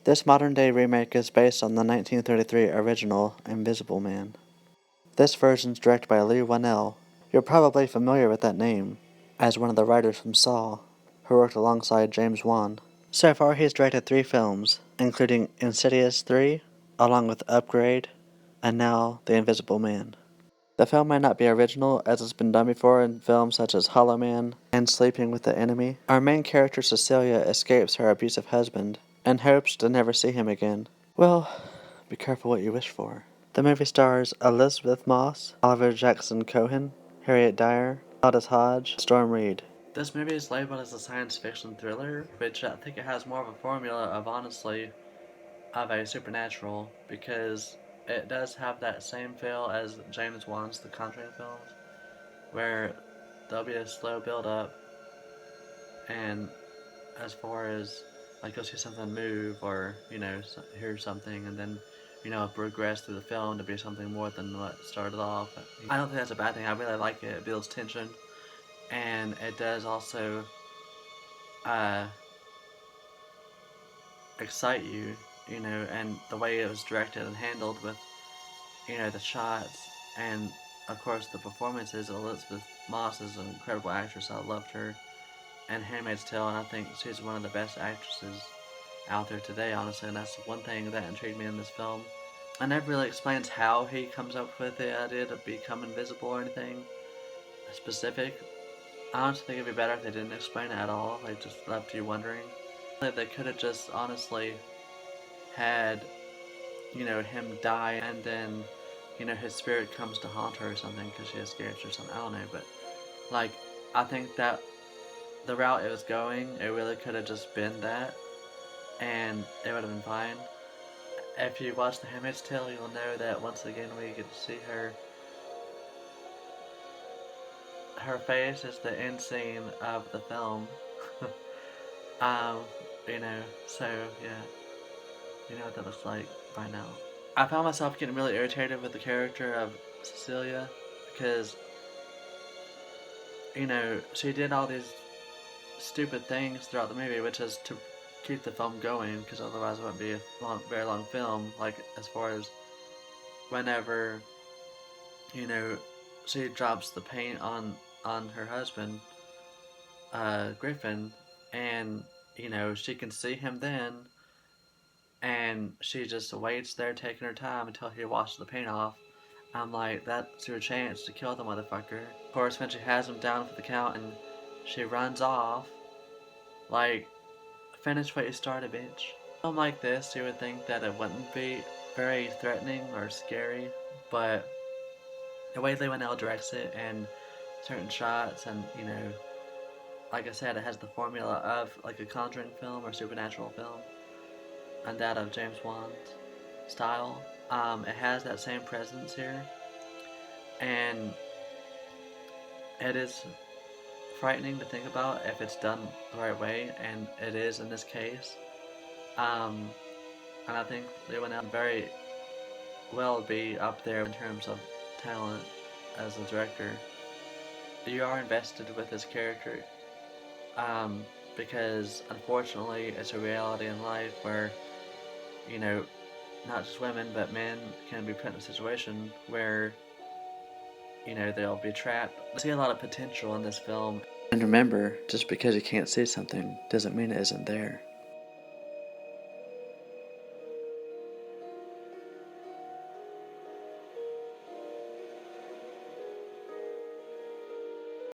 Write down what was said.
This modern-day remake is based on the 1933 original Invisible Man. This version's directed by Leigh Whannell. You're probably familiar with that name, as one of the writers from Saw, who worked alongside James Wan. So far he's directed 3 films, including Insidious 3, along with Upgrade, and now The Invisible Man. The film may not be original, as it's been done before in films such as Hollow Man and Sleeping with the Enemy. Our main character Cecilia escapes her abusive husband and hopes to never see him again. Well, be careful what you wish for. The movie stars Elizabeth Moss, Oliver Jackson Cohen, Harriet Dyer, Aldous Hodge, Storm Reed. This movie is labeled as a science fiction thriller, which I think it has more of a formula of a supernatural, because it does have that same feel as James Wan's The Conjuring films, where there'll be a slow build up, and as far as like you'll see something move or hear something, and then progress through the film to be something more than what started off. I don't think that's a bad thing. I really like it. It builds tension, and it does also uh, excite you, and the way it was directed and handled with the shots, and of course the performances. Elizabeth Moss is an incredible actress. I loved her in Handmaid's Tale, and I think she's one of the best actresses out there today, honestly, and that's one thing that intrigued me in this film. I never really explains how he comes up with the idea to become invisible or anything specific. I honestly think it'd be better if they didn't explain it at all, like just left you wondering. They could have just honestly had, him die, and then, his spirit comes to haunt her or something because she escapes or something. I don't know, but like, I think that the route it was going, it really could have just been that, and it would have been fine. If you watch The Handmaid's Tale, you'll know that once again we get to see her. Her face is the end scene of the film. um, so yeah, you know what that looks like by now. I found myself getting really irritated with the character of Cecilia because, she did all these stupid things throughout the movie, which is to keep the film going, because otherwise it wouldn't be a very long film. Like, as far as whenever, she drops the paint on her husband, Griffin, and, she can see him then, and she just waits there taking her time until he washes the paint off. I'm like, that's your chance to kill the motherfucker. Of course, when she has him down for the count and she runs off, like, finish what you started, bitch. A film like this, you would think that it wouldn't be very threatening or scary, but the way Leigh Whannell directs it and certain shots, and, like I said, it has the formula of like a Conjuring film or supernatural film, and that of James Wan's style. It has that same presence here, and it is frightening to think about if it's done the right way, and it is in this case. Um, and I think Leigh Whannell very well be up there in terms of talent as a director. You are invested with this character, because unfortunately it's a reality in life where, you know, not just women but men can be put in a situation where, they'll be trapped. I see a lot of potential in this film. And remember, just because you can't see something doesn't mean it isn't there.